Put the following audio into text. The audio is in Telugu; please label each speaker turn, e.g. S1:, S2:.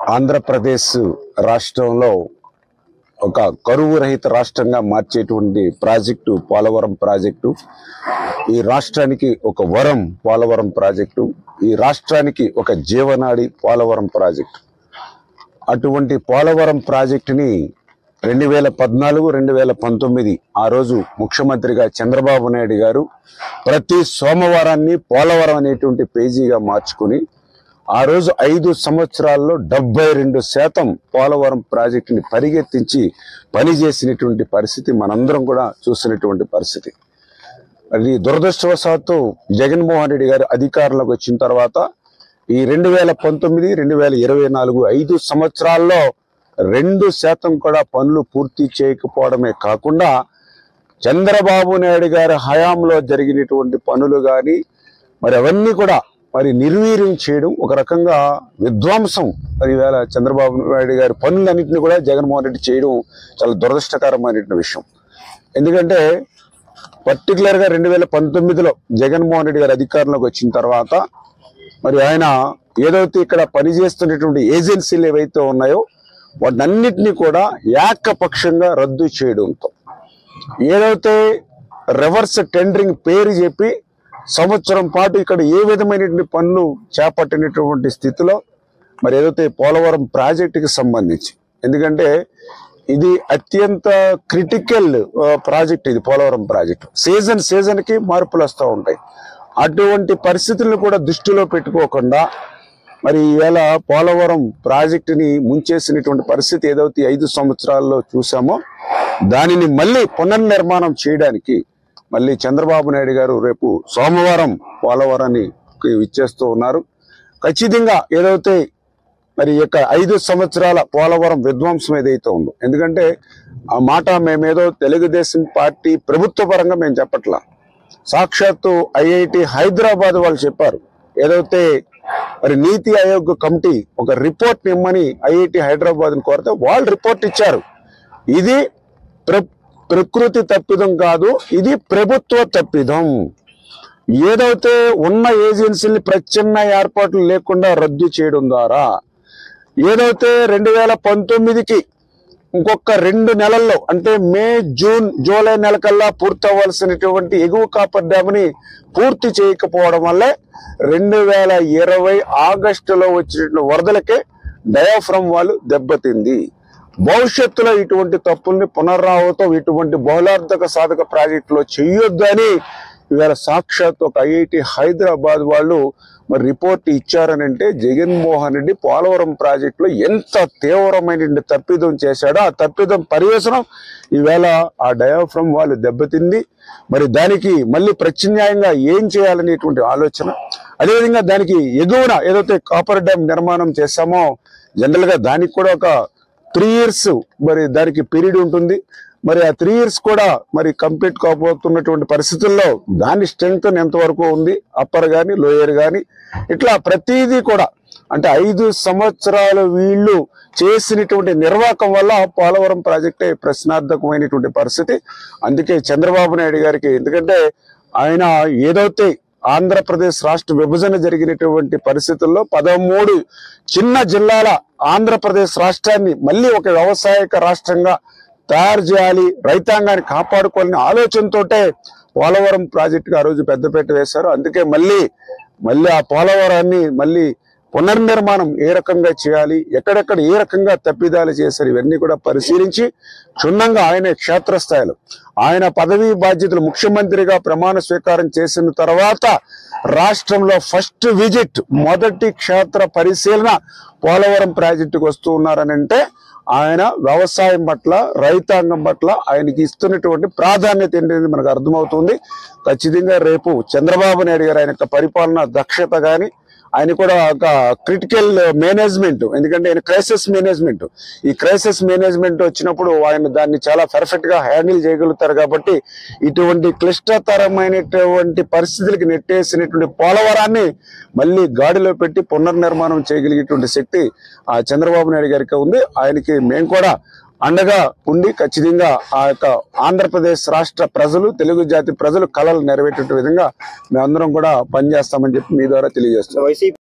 S1: ఆంధ్రప్రదేశ్ రాష్ట్రంలో ఒక కరువు రహిత రాష్ట్రంగా మార్చేటువంటి ప్రాజెక్టు పోలవరం ప్రాజెక్టు. ఈ రాష్ట్రానికి ఒక వరం పోలవరం ప్రాజెక్టు. ఈ రాష్ట్రానికి ఒక జీవనాడి పోలవరం ప్రాజెక్టు. అటువంటి పోలవరం ప్రాజెక్టుని 2014, 2019 ఆ రోజు ముఖ్యమంత్రిగా చంద్రబాబు నాయుడు గారు ప్రతి సోమవారాన్ని పోలవరం అనేటువంటి పేజీగా మార్చుకుని ఆ రోజు 5 సంవత్సరాల్లో 72% పోలవరం ప్రాజెక్టుని పరిగెత్తించి పనిచేసినటువంటి పరిస్థితి మనందరం కూడా చూసినటువంటి పరిస్థితి. అది దురదృష్టవశాత్తు జగన్మోహన్ రెడ్డి గారు అధికారంలోకి వచ్చిన తర్వాత ఈ 2019, 2024 5 సంవత్సరాల్లో 2% కూడా పనులు పూర్తి చేయకపోవడమే కాకుండా చంద్రబాబు నాయుడు గారి హయాంలో జరిగినటువంటి పనులు కానీ మరి అవన్నీ కూడా నిర్వీర్యం చేయడం, ఒక రకంగా విధ్వంసం. ఈవేళ చంద్రబాబు నాయుడు గారి పనులన్నింటినీ కూడా జగన్మోహన్ రెడ్డి చేయడం చాలా దురదృష్టకరమైన విషయం. ఎందుకంటే పర్టికులర్గా 2019లో జగన్మోహన్ రెడ్డి గారు అధికారంలోకి వచ్చిన తర్వాత ఆయన ఏదైతే ఇక్కడ పనిచేస్తున్నటువంటి ఏజెన్సీలు ఏవైతే ఉన్నాయో వాటన్నిటినీ కూడా ఏకపక్షంగా రద్దు చేయడంతో, ఏదైతే రివర్స్ టెండరింగ్ పేరు చెప్పి సంవత్సరం పాటు ఇక్కడ ఏ విధమైనటువంటి పనులు చేపట్టినటువంటి స్థితిలో ఏదైతే పోలవరం ప్రాజెక్టుకి సంబంధించి, ఎందుకంటే ఇది అత్యంత క్రిటికల్ ప్రాజెక్ట్. ఇది పోలవరం ప్రాజెక్టు సీజన్కి మార్పులు వస్తూ ఉంటాయి. అటువంటి పరిస్థితులను కూడా దృష్టిలో పెట్టుకోకుండా ఈవేళ పోలవరం ప్రాజెక్టుని ముంచేసినటువంటి పరిస్థితి ఏదైతే 5 సంవత్సరాల్లో చూసామో దానిని మళ్ళీ పునర్నిర్మాణం చేయడానికి చంద్రబాబు నాయుడు గారు రేపు సోమవారం పోలవరాన్ని ఇచ్చేస్తూ ఉన్నారు. ఖచ్చితంగా ఏదైతే ఈ యొక్క 5 సంవత్సరాల పోలవరం విధ్వంసం ఏదైతే ఉందో, ఎందుకంటే ఆ మాట మేమేదో తెలుగుదేశం పార్టీ ప్రభుత్వ పరంగా మేము చెప్పట్లా, సాక్షాత్తు IIT హైదరాబాద్ వాళ్ళు చెప్పారు. ఏదైతే నీతి ఆయోగ్ కమిటీ ఒక రిపోర్ట్ ఇమ్మని IIT హైదరాబాద్ కోరితే వాళ్ళు రిపోర్ట్ ఇచ్చారు. ఇది ప్రకృతి తప్పిదం కాదు, ఇది ప్రభుత్వ తప్పిదం. ఏదైతే ఉన్న ఏజెన్సీని ప్రత్యామ్నాయ ఏర్పాట్లు లేకుండా రద్దు చేయడం ద్వారా, ఏదైతే 2019కి ఇంకొక 2 నెలల్లో అంటే మే, జూన్, జూలై నెలకల్లా పూర్తవలసినటువంటి ఎగువ కాపర్ డ్యామ్ని పూర్తి చేయకపోవడం వల్లే 2020 ఆగస్టులో వచ్చిన వరదలకే డయాఫ్రమ్ వాళ్ళు దెబ్బతింది. భవిష్యత్తులో ఇటువంటి తప్పుల్ని పునరావృతం ఇటువంటి బహుళార్థక సాధక ప్రాజెక్టులో చేయొద్దు అని ఇవాళ సాక్షాత్ ఒక IIT హైదరాబాద్ వాళ్ళు రిపోర్ట్ ఇచ్చారని అంటే జగన్మోహన్ రెడ్డి పోలవరం ప్రాజెక్టులో ఎంత తీవ్రమైన తప్పిదం చేశాడో ఆ తప్పిదం పర్యవసనం ఈవేళ ఆ డయాఫ్రమ్ వాళ్ళు దెబ్బతింది. దానికి మళ్ళీ ప్రత్యామ్నాయంగా ఏం చేయాలనేటువంటి ఆలోచన, అదేవిధంగా దానికి ఎగువన ఏదైతే కాపర్ డ్యామ్ నిర్మాణం చేశామో జనరల్గా దానికి కూడా ఒక 3 years దానికి పీరియడ్ ఉంటుంది. ఆ 3 years కూడా కంప్లీట్ కాబోతున్నటువంటి పరిస్థితుల్లో దాని స్ట్రెంగ్త్ ఎంతవరకు ఉంది, అప్పర్ కానీ లోయర్ కానీ ఇట్లా ప్రతిదీ కూడా అంటే 5 సంవత్సరాలు వీళ్ళు చేసినటువంటి నిర్వాహకం వల్ల పోలవరం ప్రాజెక్టే ప్రశ్నార్థకమైనటువంటి పరిస్థితి. అందుకే చంద్రబాబు నాయుడు గారికి, ఎందుకంటే ఆయన ఏదైతే ఆంధ్రప్రదేశ్ రాష్ట్ర విభజన జరిగినటువంటి పరిస్థితుల్లో 13 చిన్న జిల్లాల ఆంధ్రప్రదేశ్ రాష్ట్రాన్ని మళ్ళీ ఒక వ్యవసాయక రాష్ట్రంగా తయారు చేయాలి, రైతాంగాన్ని కాపాడుకోవాలనే ఆలోచనతోటే పోలవరం ప్రాజెక్టుకి ఆ రోజు పెద్దపీట వేశారు. అందుకే మళ్ళీ ఆ పోలవరాన్ని పునర్నిర్మాణం ఏ రకంగా చేయాలి, ఎక్కడెక్కడ ఏ రకంగా తప్పిదాలు చేశారు, ఇవన్నీ కూడా పరిశీలించి క్షుణ్ణంగా ఆయన క్షేత్రస్థాయిలో ఆయన పదవీ బాధ్యతలు ముఖ్యమంత్రిగా ప్రమాణ స్వీకారం చేసిన తర్వాత రాష్ట్రంలో ఫస్ట్ విజిట్, మొదటి క్షేత్ర పరిశీలన పోలవరం ప్రాజెక్టుకు వస్తూ ఉన్నారని అంటే ఆయన వ్యవసాయం పట్ల, రైతాంగం పట్ల ఆయనకి ఇస్తున్నటువంటి ప్రాధాన్యత ఏంటనేది మనకు అర్థమవుతుంది. ఖచ్చితంగా రేపు చంద్రబాబు నాయుడు గారు ఆయన యొక్క పరిపాలన దక్షత కానీ, ఆయన కూడా ఒక క్రిటికల్ మేనేజ్మెంట్, ఎందుకంటే ఆయన క్రైసిస్ మేనేజ్మెంట్, ఈ క్రైసిస్ మేనేజ్మెంట్ వచ్చినప్పుడు ఆయన దాన్ని చాలా పర్ఫెక్ట్ గా హ్యాండిల్ చేయగలుగుతారు. కాబట్టి ఇటువంటి క్లిష్టతరమైనటువంటి పరిస్థితులకి నెట్టేసినటువంటి పోలవరాన్ని మళ్ళీ గాడిలో పెట్టి పునర్నిర్మాణం చేయగలిగేటువంటి శక్తి ఆ చంద్రబాబు నాయుడు గారికి ఉంది. ఆయనకి మేము కూడా అండగా ఉండి ఖచ్చితంగా ఆ యొక్క ఆంధ్రప్రదేశ్ రాష్ట్ర ప్రజలు, తెలుగు జాతి ప్రజలు కళలు నెరవేర్చే విధంగా మేమందరం కూడా పనిచేస్తామని చెప్పి మీ ద్వారా తెలియజేస్తున్నాం.